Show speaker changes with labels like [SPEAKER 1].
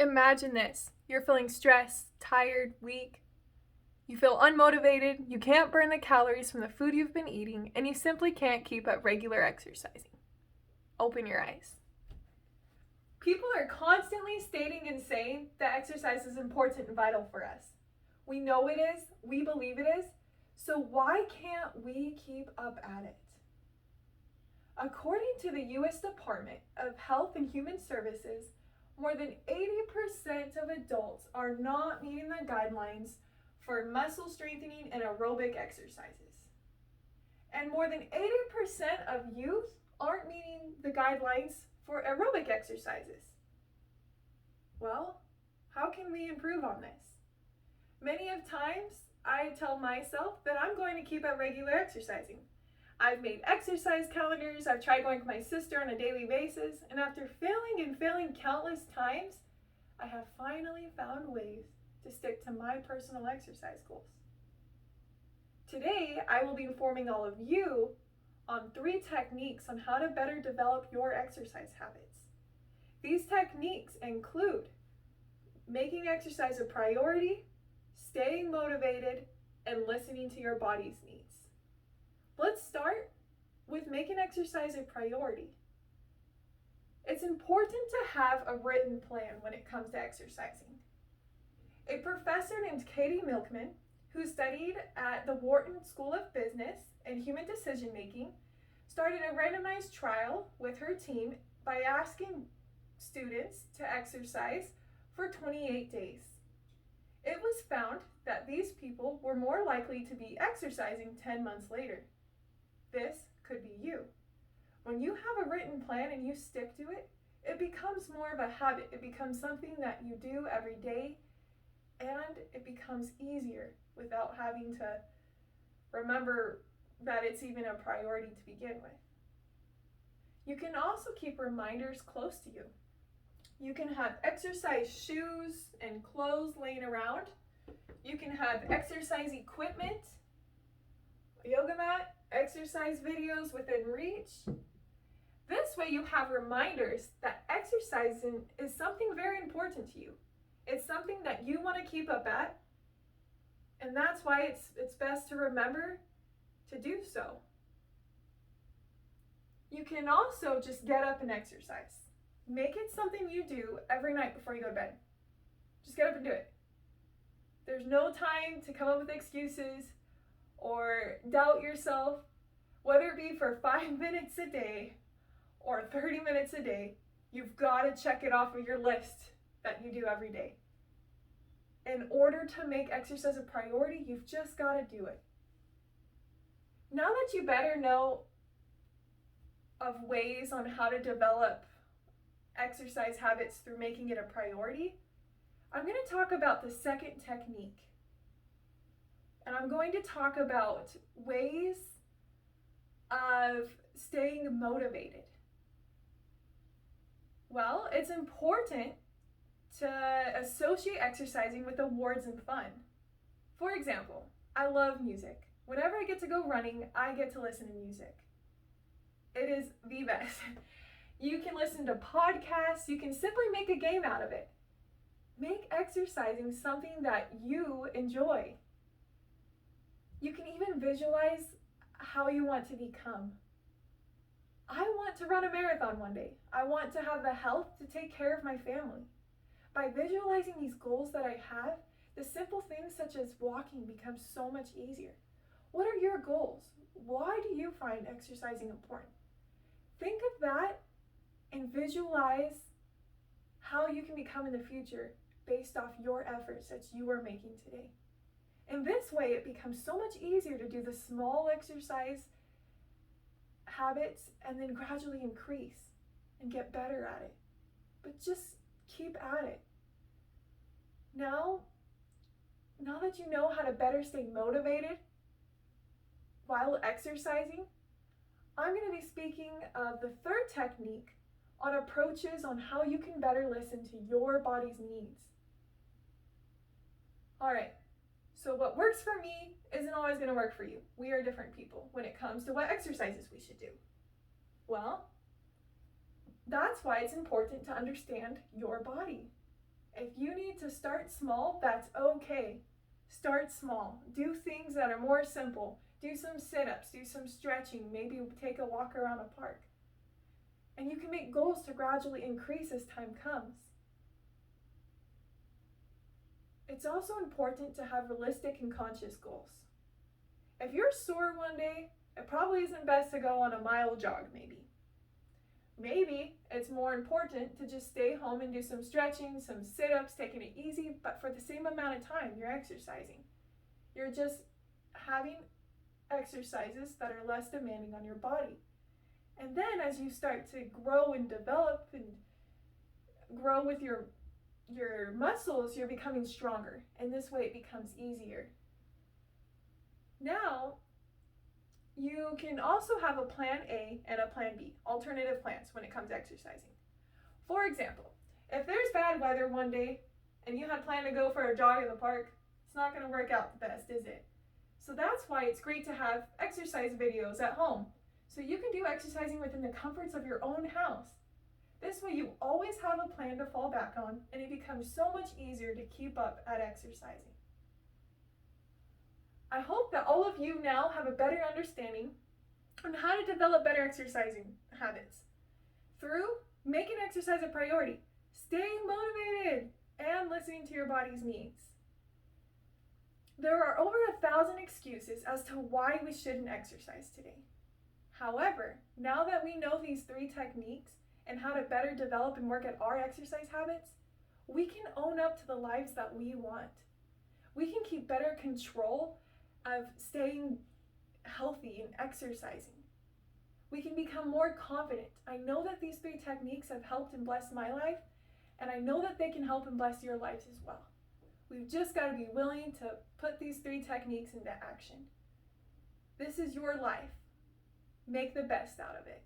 [SPEAKER 1] Imagine this. You're feeling stressed, tired, weak. You feel unmotivated, you can't burn the calories from the food you've been eating, and you simply can't keep up regular exercising. Open your eyes. People are constantly stating and saying that exercise is important and vital for us. We know it is, we believe it is, so why can't we keep up at it? According to the U.S. Department of Health and Human Services, more than 80% of adults are not meeting the guidelines for muscle strengthening and aerobic exercises. And more than 80% of youth aren't meeting the guidelines for aerobic exercises. Well, how can we improve on this? Many of times, I tell myself that I'm going to keep up regular exercising. I've made exercise calendars, I've tried going with my sister on a daily basis, and after failing countless times, I have finally found ways to stick to my personal exercise goals. Today, I will be informing all of you on 3 techniques on how to better develop your exercise habits. These techniques include making exercise a priority, staying motivated, and listening to your body's needs. Let's start with making exercise a priority. It's important to have a written plan when it comes to exercising. A professor named Katie Milkman, who studied at the Wharton School of Business and Human Decision Making, started a randomized trial with her team by asking students to exercise for 28 days. It was found that these people were more likely to be exercising 10 months later. This could be you. When you have a written plan and you stick to it, it becomes more of a habit. It becomes something that you do every day, and it becomes easier without having to remember that it's even a priority to begin with. You can also keep reminders close to you. You can have exercise shoes and clothes laying around. You can have exercise equipment, a yoga mat, exercise videos within reach. This way you have reminders that exercising is something very important to you. It's something that you want to keep up at, and that's why it's best to remember to do so. You can also just get up and exercise. Make it something you do every night before you go to bed. Just get up and do it. There's no time to come up with excuses or doubt yourself, whether it be for 5 minutes a day or 30 minutes a day. You've got to check it off of your list that you do every day. In order to make exercise a priority, you've just got to do it. Now that you better know of ways on how to develop exercise habits through making it a priority, I'm going to talk about the second technique. And I'm going to talk about ways of staying motivated. Well, it's important to associate exercising with awards and fun. For example, I love music. Whenever I get to go running, I get to listen to music. It is the best. You can listen to podcasts. You can simply make a game out of it. Make exercising something that you enjoy. You can even visualize how you want to become. I want to run a marathon one day. I want to have the health to take care of my family. By visualizing these goals that I have, the simple things such as walking become so much easier. What are your goals? Why do you find exercising important? Think of that and visualize how you can become in the future based off your efforts that you are making today. In this way, it becomes so much easier to do the small exercise habits and then gradually increase and get better at it. But just keep at it. Now that you know how to better stay motivated while exercising, I'm going to be speaking of the third technique on approaches on how you can better listen to your body's needs. All right, so what works for me isn't always going to work for you. We are different people when it comes to what exercises we should do. Well, that's why it's important to understand your body If you need to start small, that's okay. Start small. Do things that are more simple. Do some sit-ups, do some stretching, maybe take a walk around a park. And you can make goals to gradually increase as time comes. It's also important to have realistic and conscious goals. If you're sore one day, it probably isn't best to go on a mile jog, maybe. Maybe it's more important to just stay home and do some stretching, some sit-ups, taking it easy, but for the same amount of time you're exercising. You're just having exercises that are less demanding on your body. And then as you start to grow and develop and grow with your muscles, you're becoming stronger. And this way it becomes easier. Now, you can also have a plan A and a plan B, alternative plans when it comes to exercising. For example, if there's bad weather one day and you had planned to go for a jog in the park, it's not going to work out the best, is it? So that's why it's great to have exercise videos at home. So you can do exercising within the comforts of your own house. This way you always have a plan to fall back on, and it becomes so much easier to keep up at exercising. I hope that all of you now have a better understanding on how to develop better exercising habits through making exercise a priority, staying motivated, and listening to your body's needs. There are over 1,000 excuses as to why we shouldn't exercise today. However, now that we know these 3 techniques and how to better develop and work at our exercise habits, we can own up to the lives that we want. We can keep better control of staying healthy and exercising. We can become more confident. I know that these 3 techniques have helped and blessed my life, and I know that they can help and bless your lives as well. We've just got to be willing to put these 3 techniques into action. This is your life. Make the best out of it.